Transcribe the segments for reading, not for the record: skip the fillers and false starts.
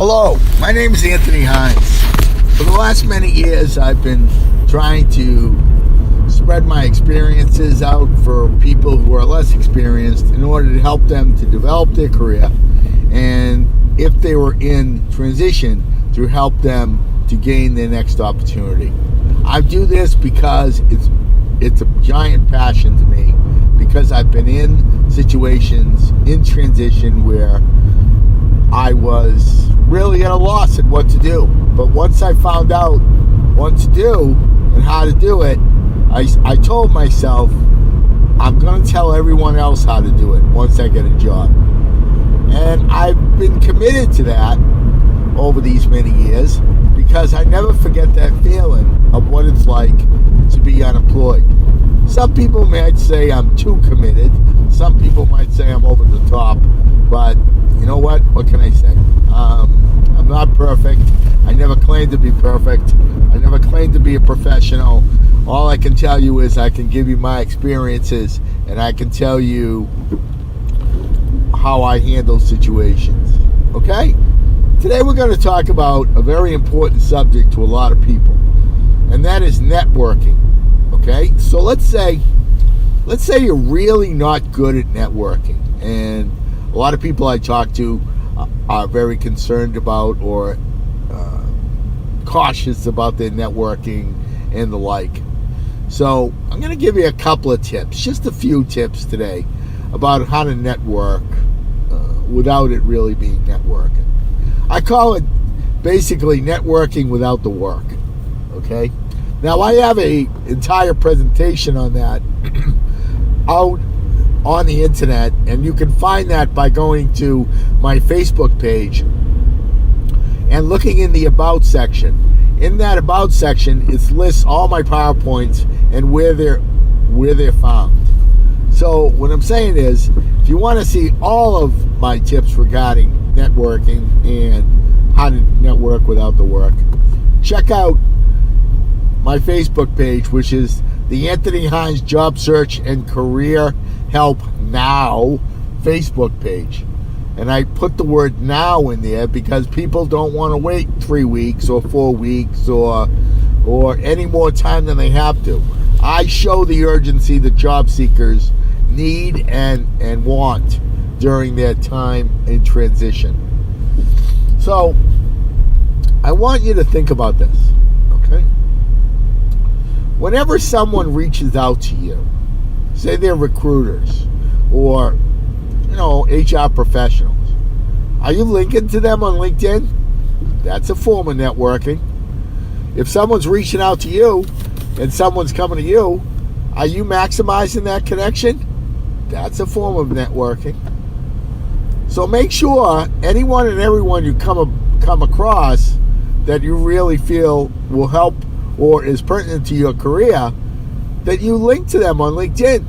Hello, my name is Anthony Hines. For the last many years, I've been trying to spread my experiences out for people who are less experienced in order to help them to develop their career, and if they were in transition, to help them to gain their next opportunity. I do this because it's a giant passion to me, because I've been in situations in transition where I was really at a loss at what to do. But once I found out what to do and how to do it, I told myself, I'm going to tell everyone else how to do it once I get a job. And I've been committed to that over these many years, because I never forget that feeling of what it's like to be unemployed. Some people might say I'm too committed. Some people might say I'm over the top. But you know what? What can I say? I'm not perfect. I never claimed to be perfect. I never claimed to be a professional. All I can tell you is I can give you my experiences, and I can tell you how I handle situations. Okay? Today we're going to talk about a very important subject to a lot of people, and that is networking. Okay? So let's say you're really not good at networking, and a lot of people I talk to are very concerned about or cautious about their networking and the like. So I'm going to give you a couple of tips, just a few tips today about how to network without it really being networking. I call it basically networking without the work. Okay? Now I have an entire presentation on that out on the internet, and you can find that by going to my Facebook page and looking in the About section. In that About section, it lists all my PowerPoints and where they're found. So what I'm saying is, if you want to see all of my tips regarding networking and how to network without the work, check out my Facebook page, which is the Anthony Hines Job Search and Career Help Now Facebook page. And I put the word now in there because people don't want to wait 3 weeks or 4 weeks or any more time than they have to. I show the urgency that job seekers need and want during their time in transition. So I want you to think about this, okay? Whenever someone reaches out to you, say they're recruiters or HR professionals, are you linking to them on LinkedIn? That's a form of networking. If someone's reaching out to you and someone's coming to you, are you maximizing that connection? That's a form of networking. So make sure anyone and everyone you come across that you really feel will help or is pertinent to your career, that you link to them on LinkedIn.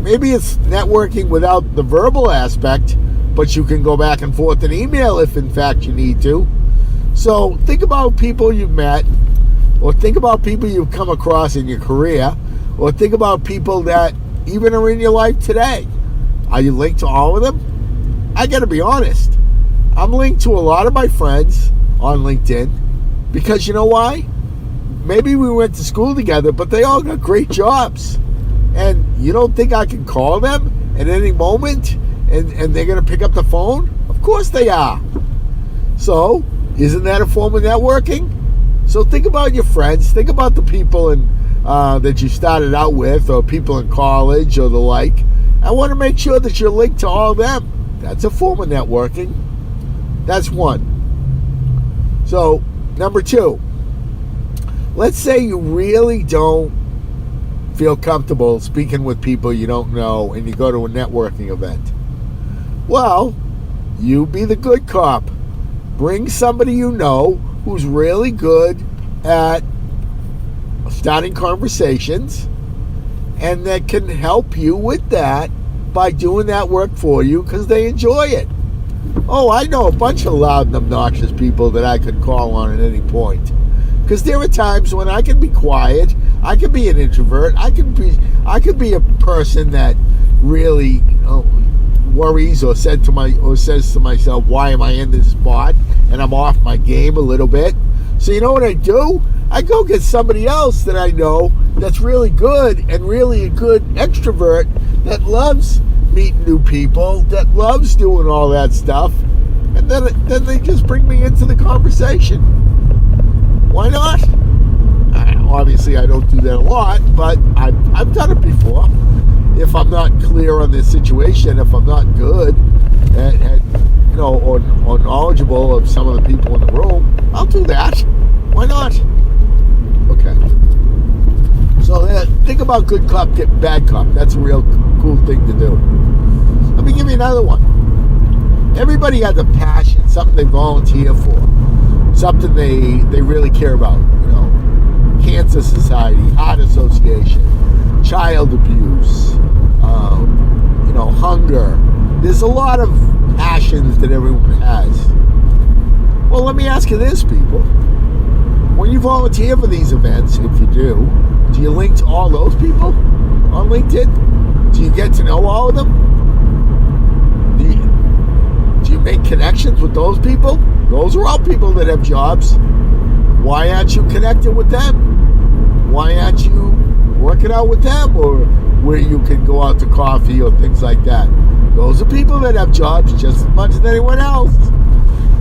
Maybe it's networking without the verbal aspect, but you can go back and forth in email if in fact you need to. So think about people you've met, or think about people you've come across in your career, or think about people that even are in your life today. Are you linked to all of them? I gotta be honest, I'm linked to a lot of my friends on LinkedIn, because you know why? Maybe we went to school together, but they all got great jobs. And you don't think I can call them at any moment and they're going to pick up the phone? Of course they are. So, isn't that a form of networking? So think about your friends. Think about the people that you started out with, or people in college or the like. I want to make sure that you're linked to all of them. That's a form of networking. That's one. So, number two. Let's say you really don't feel comfortable speaking with people you don't know and you go to a networking event. Well, you be the good cop. Bring somebody you know who's really good at starting conversations and that can help you with that by doing that work for you because they enjoy it. Oh, I know a bunch of loud and obnoxious people that I could call on at any point. Because there are times when I can be quiet, I can be an introvert, I could be a person that really worries or says to myself, why am I in this spot? And I'm off my game a little bit. So you know what I do? I go get somebody else that I know that's really good and really a good extrovert that loves meeting new people, that loves doing all that stuff. And then they just bring me into the conversation. Why not? Obviously, I don't do that a lot, but I've done it before. If I'm not clear on the situation, if I'm not good and or knowledgeable of some of the people in the room, I'll do that. Why not? Okay. So think about good cop, get bad cop. That's a real cool thing to do. Let me give you another one. Everybody has a passion, something they volunteer for, something they really care about. Cancer Society, Heart Association, child abuse, hunger. There's a lot of passions that everyone has. Well, let me ask you this, people. When you volunteer for these events, if you do you link to all those people on LinkedIn? Do you get to know all of them? Do you make connections with those people? Those are all people that have jobs. Why aren't you connected with them? Why aren't you working out with them, or where you can go out to coffee or things like that? Those are people that have jobs just as much as anyone else.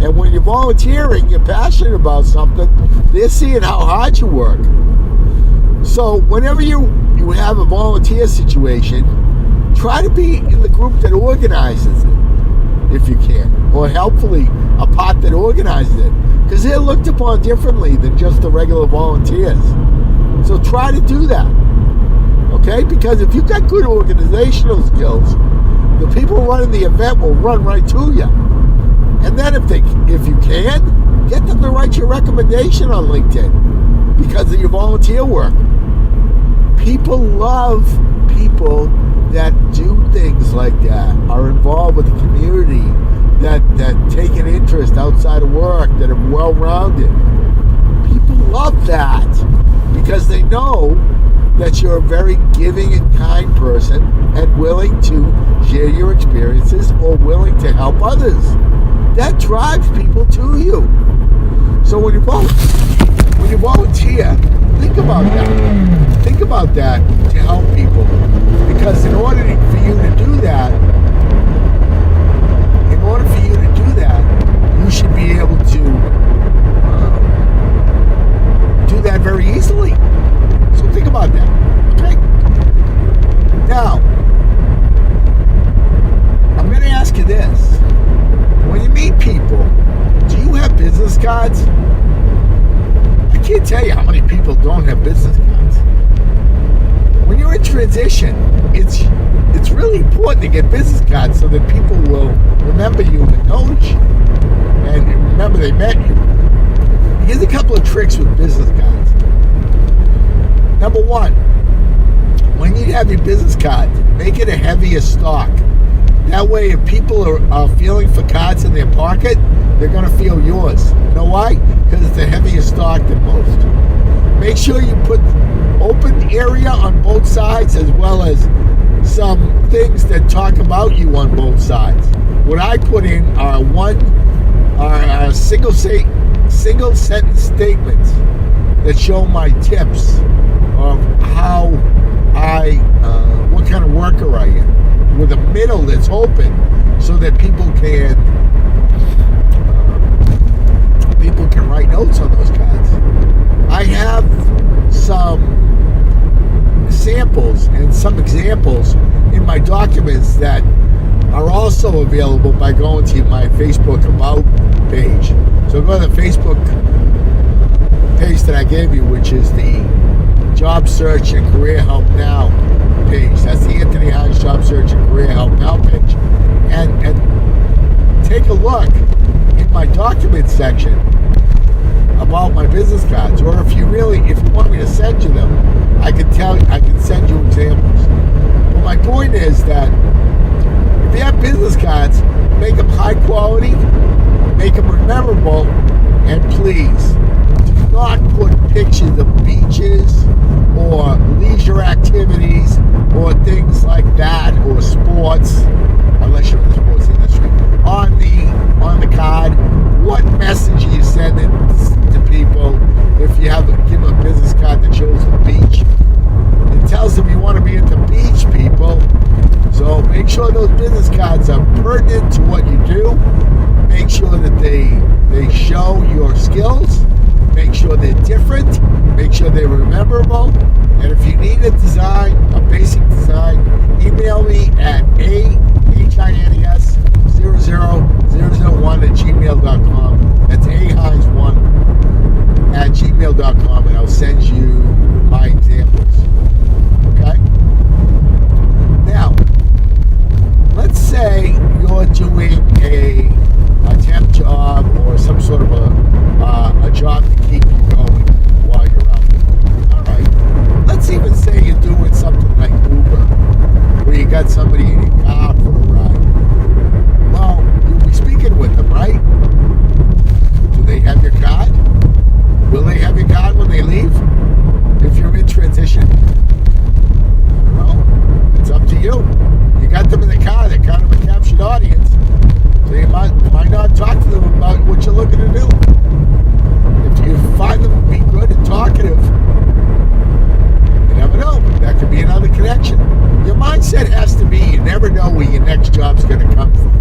And when you're volunteering, you're passionate about something, they're seeing how hard you work. So whenever you have a volunteer situation, try to be in the group that organizes it, if you can, or helpfully a part that organizes it, because they're looked upon differently than just the regular volunteers. So try to do that, okay? Because if you've got good organizational skills, the people running the event will run right to you. And then if you can, get them to write your recommendation on LinkedIn because of your volunteer work. People love people that do things like that, are involved with the community, that take an interest outside of work, that are well-rounded. People love that because they know that you're a very giving and kind person and willing to share your experiences or willing to help others. That drives people to you. So when you volunteer, think about that. Think about that to help people. Because in order for you to do that, you should be able to do that very easily. So think about that. Okay? Now, I'm going to ask you this. When you meet people, do you have business cards? I can't tell you how many people don't have business cards. When you're in transition, it's really important to get business cards so that people will remember you and notice you and remember they met you. Here's a couple of tricks with business cards. Number one, when you have your business card, make it a heavier stock. That way, if people are feeling for cards in their pocket, they're going to feel yours. You know why? Because it's a heavier stock than most. Make sure you put open area on both sides as well as some things that talk about you on both sides. What I put in are single sentence statements that show my tips of how what kind of worker I am, with a middle that's open so that people can write notes on those cards. I have some samples and some examples in my documents that are also available by going to my Facebook About page. So go to the Facebook page that I gave you, which is the Job Search and Career Help Now page. That's the Anthony Hines Job Search and Career Help Now page. And take a look in my documents section about my business cards. Or if you want me to send you them, I can send you examples. But my point is that if you have business cards, make them high quality, make them memorable, and please do not put pictures of beaches or leisure activities or things like that or sports unless you're in those business cards are pertinent to what you do. Make sure that they show your skills. Make sure they're different. Make sure they're memorable. And if you need a design, a basic design, email me at ahines00001@gmail.com. That's ahines1@gmail.com, and I'll send you my examples. Okay? Now, let's say you're doing a temp job or some sort of a job to keep you going while you're out there. All right. Let's even say you're doing something like Uber, where you got somebody in your car for a ride. Well, you'll be speaking with them, right? Do they have your card? Will they have your card when they leave? If you're in transition? Well, it's up to you. You got them in the car. They're kind of a captured audience. So you might not talk to them about what you're looking to do. If you find them to be good and talkative, you never know. That could be another connection. Your mindset has to be, you never know where your next job's going to come from.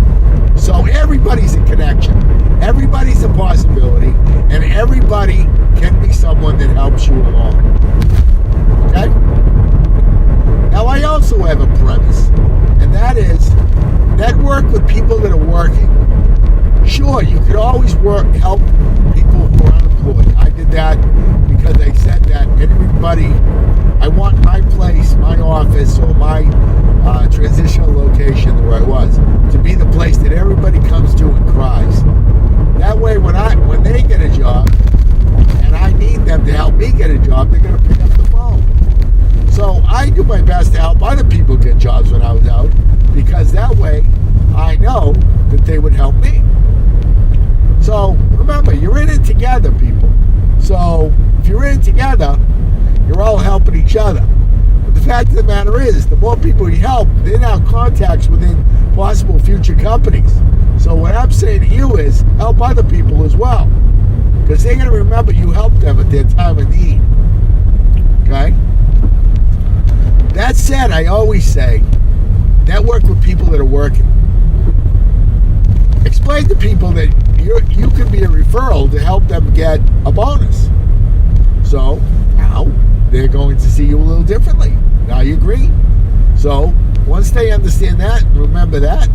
So everybody's a connection. Everybody's a possibility. And everybody can be someone that helps you along. Okay? Now, I also have a premise. And that is, network with people that are working. Sure, you could always help people who are unemployed. I did that because I said that everybody, I want my place, my office, or my transitional location where I was, to be the place that everybody comes to and cries. That way, when they get a job, and I need them to help me get a job, they're going to pick up the phone. So I do my best to help other people get jobs when I was out, because that way I know that they would help me. So remember, you're in it together, people. So if you're in it together, you're all helping each other. But the fact of the matter is, the more people you help, they're now contacts within possible future companies. So what I'm saying to you is, help other people as well, because they're going to remember you helped them at their time of need. Okay? That said, I always say, network with people that are working. Explain to people that you can be a referral to help them get a bonus. So now they're going to see you a little differently. Now you agree? So once they understand that and remember that,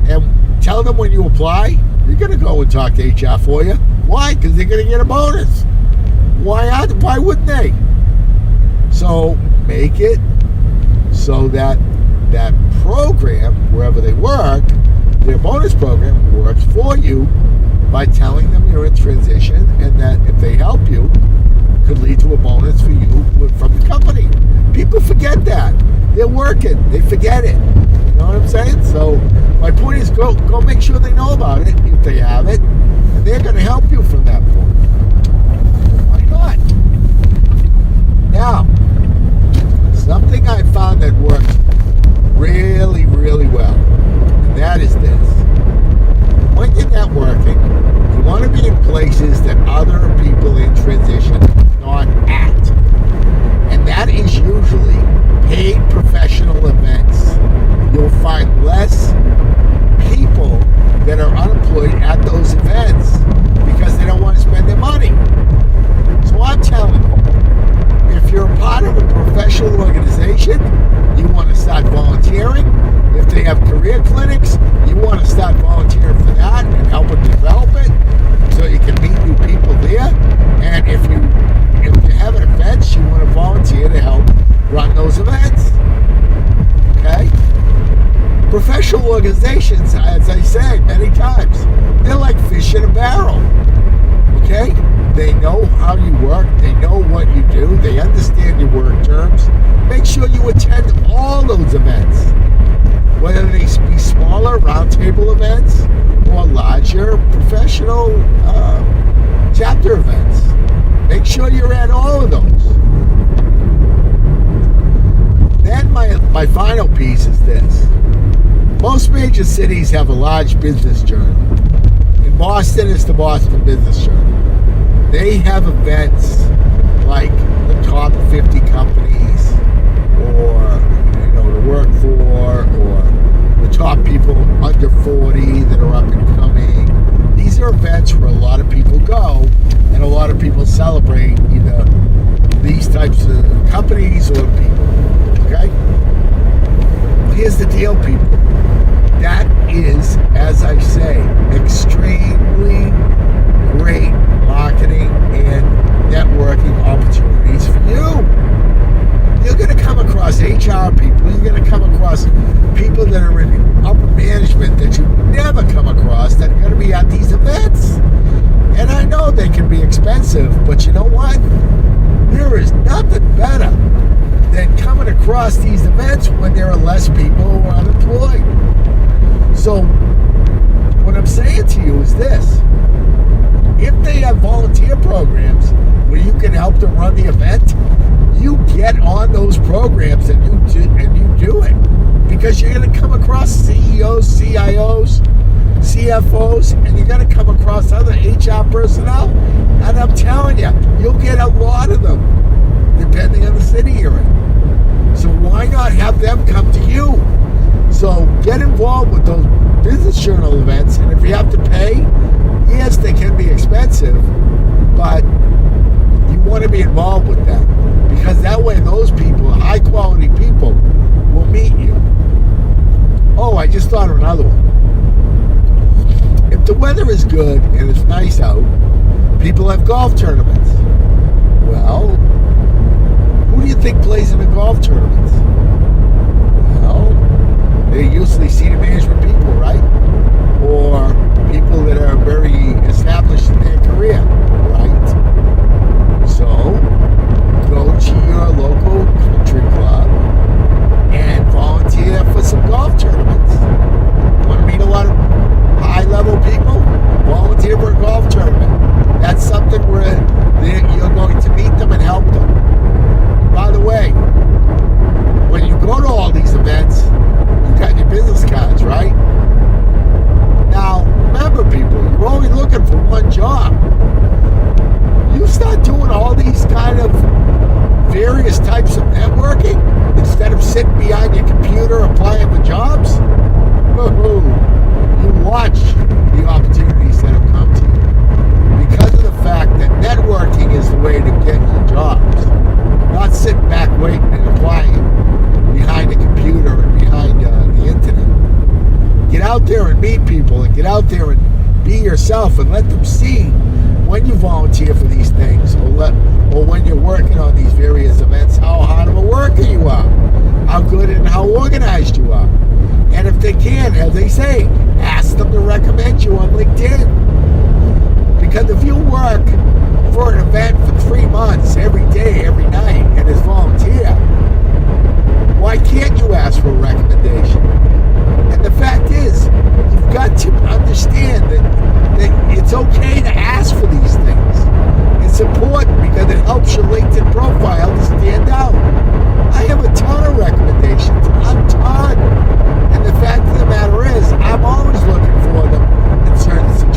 and tell them when you apply, you're going to go and talk to HR for you. Why? Because they're going to get a bonus. Why wouldn't they? So make it so that program, wherever they work, their bonus program works for you by telling them you're in transition, and that if they help you, could lead to a bonus for you from the company. People forget that. They're working. They forget it. You know what I'm saying? So my point is, go make sure they know about it if they have it, and they're going to help you from that point. Why not? Now, something I found that works really, really well, and that is this. When you're networking, you want to be in places that other people in transition are not at. And that is usually paid professional events. You'll find less people that are unemployed at those events because they don't want to spend their money. So I'm telling you, if you're a part of a professional organization, you want to start volunteering. If they have career clinics, you want to start volunteering for that and helping develop it so you can meet new people there. And if you have events, you want to volunteer to help run those events. Okay? Professional organizations, as I said many times, they're like fish in a barrel. Okay? They know how you work. They know what you do. They understand your work terms. Make sure you attend all those events, whether they be smaller roundtable events or larger professional chapter events. Make sure you're at all of those. Then my final piece is this. Most major cities have a large business journal. In Boston, it's the Boston Business Journal. They have events like the top 50 companies, or to work for, or top people under 40 that are up and coming. These are events where a lot of people go and a lot of people celebrate either these types of companies or people. Okay? Here's the deal, people. That is, as I say, extremely great marketing and networking opportunities for you. You're going to come across HR people. You're going to come across people that are in upper management that you never come across that are going to be at these events. And I know they can be expensive, but you know what? There is nothing better than coming across these events when there are less people who are unemployed. So what I'm saying to you is this. If they have volunteer programs where you can help them run the event, you get on those programs and you do it. Because you're going to come across CEOs, CIOs, CFOs, and you're going to come across other HR personnel. And I'm telling you, you'll get a lot of them, depending on the city you're in. So why not have them come to you? So get involved with those business journal events, and if you have to pay, yes, they can be expensive, but you want to be involved with them, because that way those people, high quality people, will meet you. Oh, I just thought of another one. If the weather is good and it's nice out, people have golf tournaments. Well, who do you think plays in the golf tournaments? Well, they're usually senior management people, right? Or people that are very established in their career, right? So, go to your local country club and volunteer for some golf tournaments. Want to meet a lot of high-level people? Volunteer for a golf tournament. That's something where you're going to meet them and help them. By the way, when you go to all these events, you got your business cards, right? Now, remember, people, you're only looking for one job. You start doing all these kind of various types of networking instead of sitting behind your computer applying for jobs. You watch the opportunities that have come to you because of the fact that networking is the way to get your jobs. Not sitting back waiting and applying behind a computer and behind the internet. Get out there and meet people, and get out there and be yourself, and let them see when you volunteer for these things, or when you're working on these various events, how hard of a worker you are, how good and how organized you are. And if they can, as they say, ask them to recommend you on LinkedIn. Because if you work for an event for 3 months, every day, every night, and as volunteer, why can't you ask for a recommendation? And the fact is, you've got to understand that it's okay to ask for these things. It's important because it helps your LinkedIn profile to stand out. I have a ton of recommendations, a ton. And the fact of the matter is, I'm always looking for them in certain situations.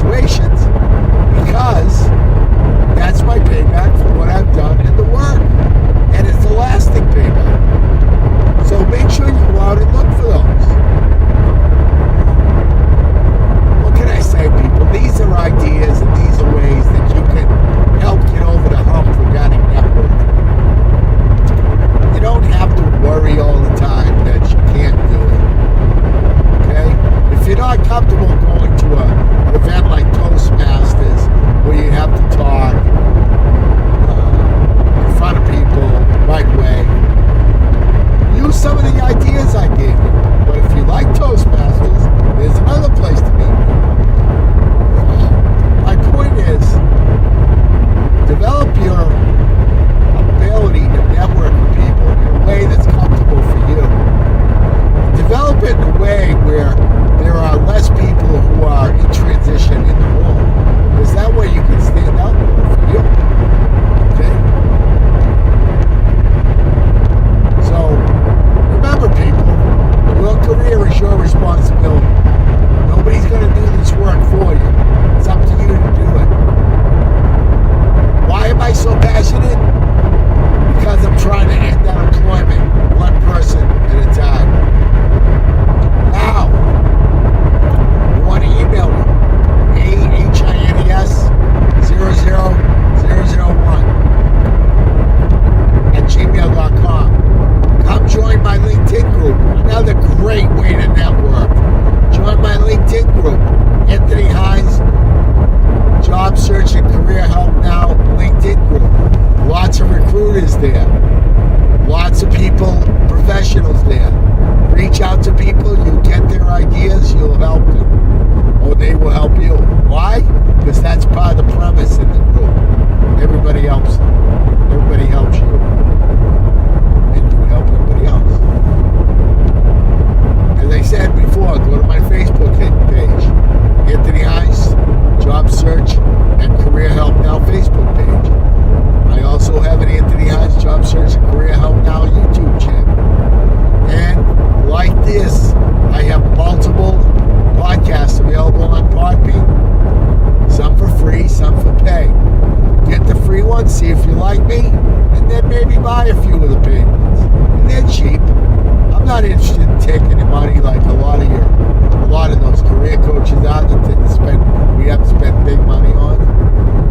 like a lot of those career coaches out that we have to spend big money on.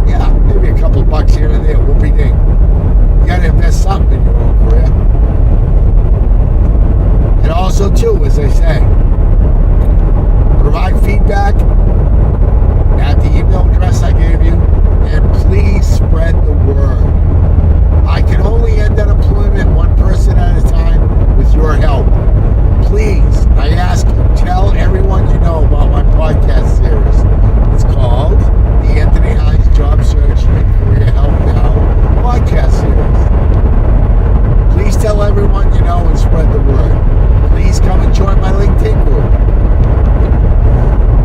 Yeah, maybe a couple bucks here and there, whoopie-ding. You got to invest something in your own career. And also, too, as I say, provide feedback at the email address I gave you, and please spread the word. I can only end unemployment one person at a time with your help. Please, I ask you, tell everyone you know about my podcast series. It's called the Anthony Hines Job Search and Career Help Now podcast series. Please tell everyone you know and spread the word. Please come and join my LinkedIn group.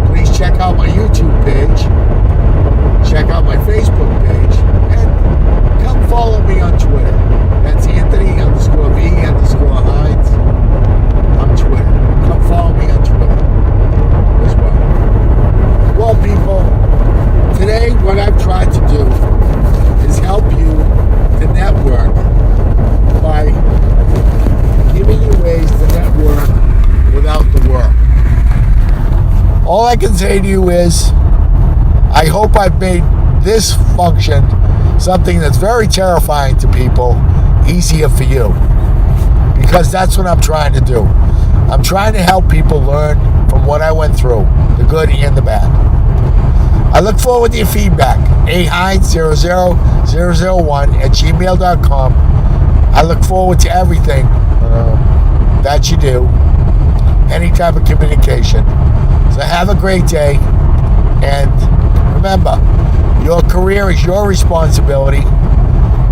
Please check out my YouTube page. Check out my Facebook page. And come follow me on Twitter. That's Anthony_V_Hines on Twitter. Come follow me on Twitter as well. Well, people, today what I've tried to do is help you to network by giving you ways to network without the work. All I can say to you is, I hope I've made this function, something that's very terrifying to people, easier for you. Because that's what I'm trying to do. I'm trying to help people learn from what I went through, the good and the bad. I look forward to your feedback. ahines00001@gmail.com. I look forward to everything that you do, any type of communication. So have a great day, and remember, your career is your responsibility,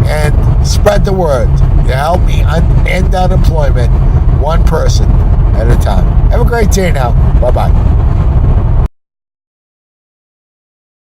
and spread the word to help me end unemployment one person at a time. Have a great day now. Bye-bye.